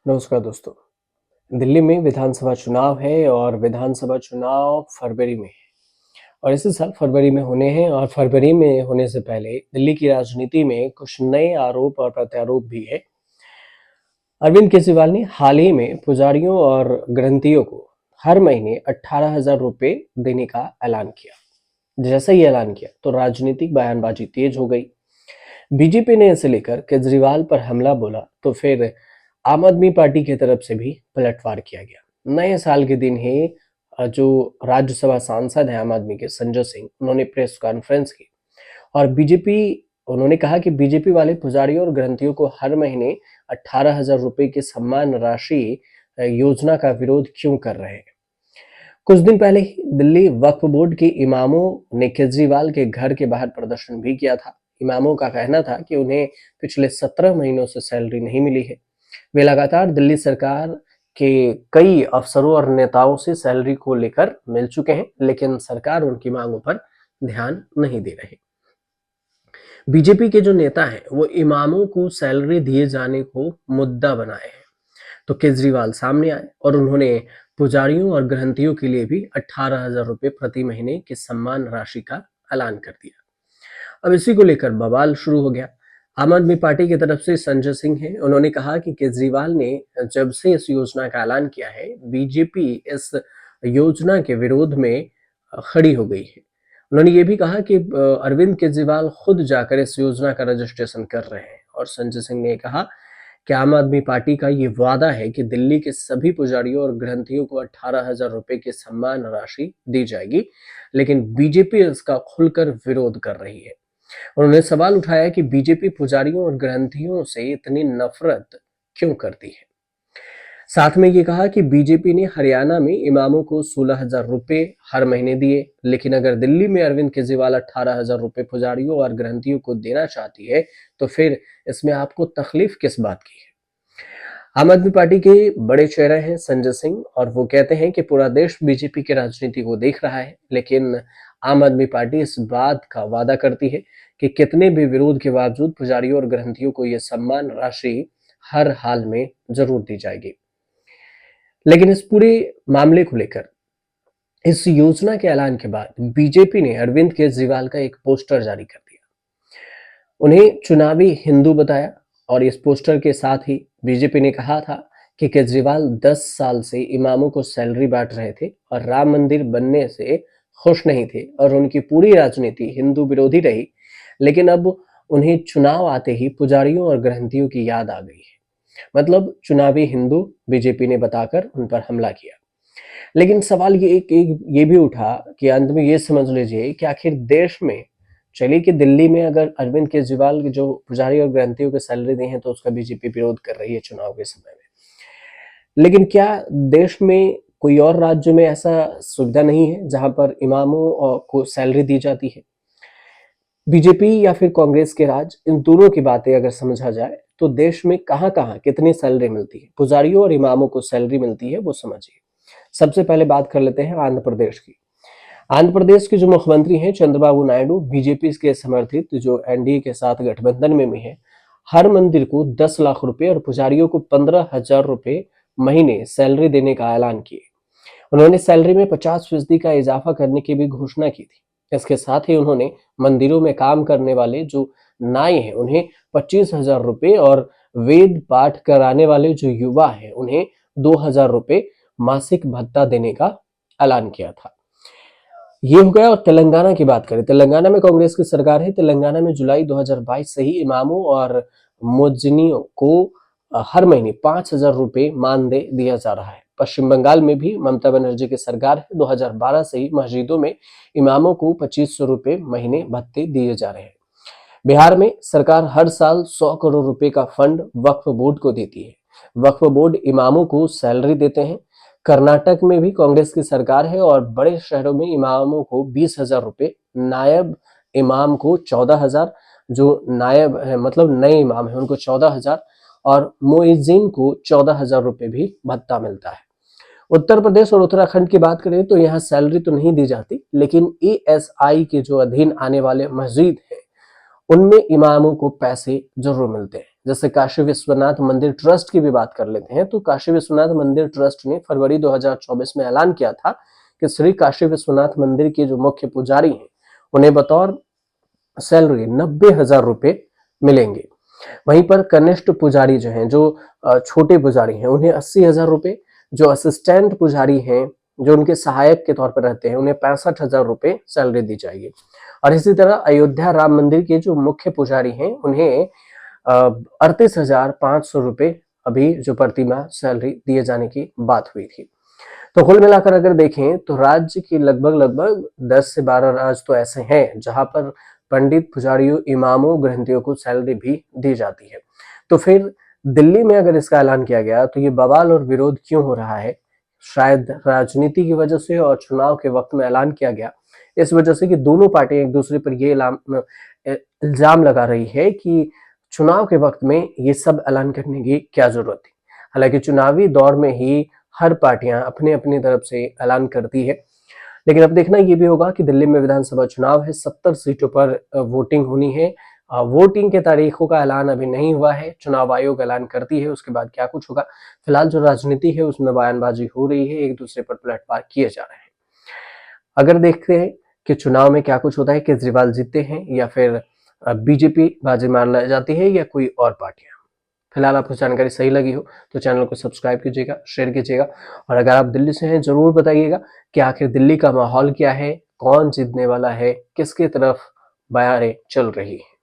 नमस्कार दोस्तों। दिल्ली में विधानसभा चुनाव है और विधानसभा चुनाव फरवरी में है और इसी साल फरवरी में होने हैं और फरवरी में होने से पहले दिल्ली की राजनीति में कुछ नए आरोप और प्रत्यारोप भी है। अरविंद केजरीवाल ने हाल ही में पुजारियों और ग्रंथियों को हर महीने 18,000 रुपए देने का ऐलान किया। जैसा ही ऐलान किया तो राजनीतिक बयानबाजी तेज हो गई। बीजेपी ने इसे लेकर केजरीवाल पर हमला बोला तो फिर आम आदमी पार्टी की तरफ से भी पलटवार किया गया। नए साल के दिन ही जो राज्यसभा सांसद हैं आम आदमी के संजय सिंह, उन्होंने प्रेस कॉन्फ्रेंस की और उन्होंने कहा कि बीजेपी वाले पुजारियों और ग्रंथियों को हर महीने 18,000 रुपए की सम्मान राशि योजना का विरोध क्यों कर रहे हैं। कुछ दिन पहले ही दिल्ली वक्फ बोर्ड के इमामों ने केजरीवाल के घर के बाहर प्रदर्शन भी किया था। इमामों का कहना था कि उन्हें पिछले 17 महीनों से सैलरी नहीं मिली है। वे लगातार दिल्ली सरकार के कई अफसरों और नेताओं से सैलरी को लेकर मिल चुके हैं, लेकिन सरकार उनकी मांगों पर ध्यान नहीं दे रही। बीजेपी के जो नेता हैं वो इमामों को सैलरी दिए जाने को मुद्दा बनाए हैं, तो केजरीवाल सामने आए और उन्होंने पुजारियों और ग्रंथियों के लिए भी 18,000 रुपए प्रति महीने की सम्मान राशि का ऐलान कर दिया। अब इसी को लेकर बवाल शुरू हो गया। आम आदमी पार्टी की तरफ से संजय सिंह हैं, उन्होंने कहा कि केजरीवाल ने जब से इस योजना का ऐलान किया है, बीजेपी इस योजना के विरोध में खड़ी हो गई है। उन्होंने ये भी कहा कि अरविंद केजरीवाल खुद जाकर इस योजना का रजिस्ट्रेशन कर रहे हैं और संजय सिंह ने कहा कि आम आदमी पार्टी का ये वादा है कि दिल्ली के सभी पुजारियों और ग्रंथियों को 18,000 रुपए की सम्मान राशि दी जाएगी, लेकिन बीजेपी इसका खुलकर विरोध कर रही है। उन्होंने सवाल उठाया कि बीजेपी पुजारियों और ग्रंथियों से इतनी नफरत क्यों करती है। साथ में ये कहा कि बीजेपी ने हरियाणा में इमामों को 16,000 रुपए हर महीने दिए, लेकिन अगर दिल्ली में अरविंद केजरीवाल 18,000 रुपए पुजारियों और ग्रंथियों को देना चाहती है, तो फिर इसमें आपको तकलीफ किस बात की है। आम आदमी पार्टी के बड़े चेहरे हैं संजय सिंह और वो कहते हैं कि पूरा देश बीजेपी की राजनीति को देख रहा है, लेकिन आम आदमी पार्टी इस बात का वादा करती है कि कितने भी विरोध के बावजूद पुजारियों और ग्रंथियों को यह सम्मान राशि हर हाल में जरूर दी जाएगी। लेकिन इस पूरे मामले को लेकर इस योजना के ऐलान के बाद बीजेपी ने अरविंद केजरीवाल का एक पोस्टर जारी कर दिया, उन्हें चुनावी हिंदू बताया और इस पोस्टर के साथ ही बीजेपी ने कहा था कि केजरीवाल 10 साल से इमामों को सैलरी बांट रहे थे और राम मंदिर बनने से खुश नहीं थे और उनकी पूरी राजनीति हिंदू विरोधी रही, लेकिन अब उन्हें चुनाव आते ही पुजारियों और ग्रंथियों की याद आ गई है। मतलब चुनावी हिंदू बीजेपी ने बताकर उन पर हमला किया। लेकिन सवाल ये भी उठा कि अंत में ये समझ लीजिए कि आखिर देश में चलिए कि दिल्ली में अगर अरविंद केजरीवाल की जो पुजारी और ग्रंथियों की सैलरी दी है तो उसका बीजेपी विरोध कर रही है चुनाव के समय में, लेकिन क्या देश में कोई और राज्य में ऐसा सुविधा नहीं है जहां पर इमामों को सैलरी दी जाती है। बीजेपी या फिर कांग्रेस के राज, इन दोनों की बातें अगर समझा जाए तो देश में कहां कहां कितनी सैलरी मिलती है, पुजारियों और इमामों को सैलरी मिलती है, वो समझिए। सबसे पहले बात कर लेते हैं आंध्र प्रदेश की। आंध्र प्रदेश के जो मुख्यमंत्री हैं चंद्रबाबू नायडू, बीजेपी के समर्थित जो एनडीए के साथ गठबंधन में भी है, हर मंदिर को 10 लाख रुपए और पुजारियों को 15,000 रुपए महीने सैलरी देने का ऐलान किए। उन्होंने सैलरी में 50% का इजाफा करने की भी घोषणा की थी। इसके साथ ही उन्होंने मंदिरों में काम करने वाले जो नाई हैं उन्हें 25,000 रुपए और वेद पाठ कराने वाले जो युवा हैं उन्हें 2,000 रुपए मासिक भत्ता देने का ऐलान किया था। ये हो गया। और तेलंगाना की बात करें, तेलंगाना में कांग्रेस की सरकार है। तेलंगाना में जुलाई 2022 से ही इमामों और मुअज्जिनीन को हर महीने 5,000 रुपए मानदेय दिया जा रहा है। पश्चिम बंगाल में भी ममता बनर्जी की सरकार है। 2012 से ही मस्जिदों में इमामों को 2,500 रुपए महीने भत्ते दिए जा रहे हैं। बिहार में सरकार हर साल 100 करोड़ रुपए का फंड वक्फ बोर्ड को देती है। वक्फ बोर्ड इमामों को सैलरी देते हैं। कर्नाटक में भी कांग्रेस की सरकार है और बड़े शहरों में इमामों को 20,000 रुपए, नायब इमाम को 14,000, जो नायब है मतलब नए इमाम है उनको 14,000 और मुइज्जिन को 14,000 रुपए भी भत्ता मिलता है। उत्तर प्रदेश और उत्तराखंड की बात करें तो यहाँ सैलरी तो नहीं दी जाती, लेकिन एएसआई के जो अधीन आने वाले मस्जिद है उनमें इमामों को पैसे जरूर मिलते हैं। जैसे काशी विश्वनाथ मंदिर ट्रस्ट की भी बात कर लेते हैं, तो काशी विश्वनाथ मंदिर ट्रस्ट ने फरवरी 2024 में ऐलान किया था कि श्री काशी विश्वनाथ मंदिर के जो मुख्य पुजारी हैं उन्हें बतौर सैलरी 90,000 रुपए मिलेंगे। वहीं पर कनिष्ठ पुजारी जो हैं, जो छोटे पुजारी हैं, उन्हें 80,000 रुपए, जो असिस्टेंट पुजारी हैं, जो उनके सहायक के तौर पर रहते हैं, उन्हें 65,000 रुपए सैलरी दी जाएगी। और इसी तरह अयोध्या राम मंदिर के जो मुख्य पुजारी हैं उन्हें 38,500 रुपए अभी जो प्रति माह सैलरी दिए जाने की बात हुई थी। तो कुल मिलाकर अगर देखें तो राज्य के लगभग 10 से 12 राज्य तो ऐसे हैं जहां पर पंडित, पुजारियों, इमामों, ग्रंथियों को सैलरी भी दी जाती है। तो फिर दिल्ली में अगर इसका ऐलान किया गया तो ये बवाल और विरोध क्यों हो रहा है? शायद राजनीति की वजह से और चुनाव के वक्त में ऐलान किया गया इस वजह से कि दोनों पार्टियां एक दूसरे पर ये इल्जाम लगा रही है कि चुनाव के वक्त में ये सब ऐलान करने की क्या जरूरत थी। हालांकि चुनावी दौर में ही हर पार्टियां अपने अपनी तरफ से ऐलान करती है, लेकिन अब देखना ये भी होगा कि दिल्ली में विधानसभा चुनाव है, 70 सीटों पर वोटिंग होनी है। वोटिंग के तारीखों का ऐलान अभी नहीं हुआ है, चुनाव आयोग ऐलान करती है, उसके बाद क्या कुछ होगा। फिलहाल जो राजनीति है उसमें बयानबाजी हो रही है, एक दूसरे पर पलटवार किए जा रहे हैं। अगर देखते हैं कि चुनाव में क्या कुछ होता है, केजरीवाल जीतते हैं या फिर बीजेपी बाजी मार जाती है या कोई और पार्टियां। फिलहाल आपको जानकारी सही लगी हो तो चैनल को सब्सक्राइब कीजिएगा, शेयर कीजिएगा, और अगर आप दिल्ली से हैं जरूर बताइएगा कि आखिर दिल्ली का माहौल क्या है, कौन जीतने वाला है, किसकी तरफ बयारें चल रही है।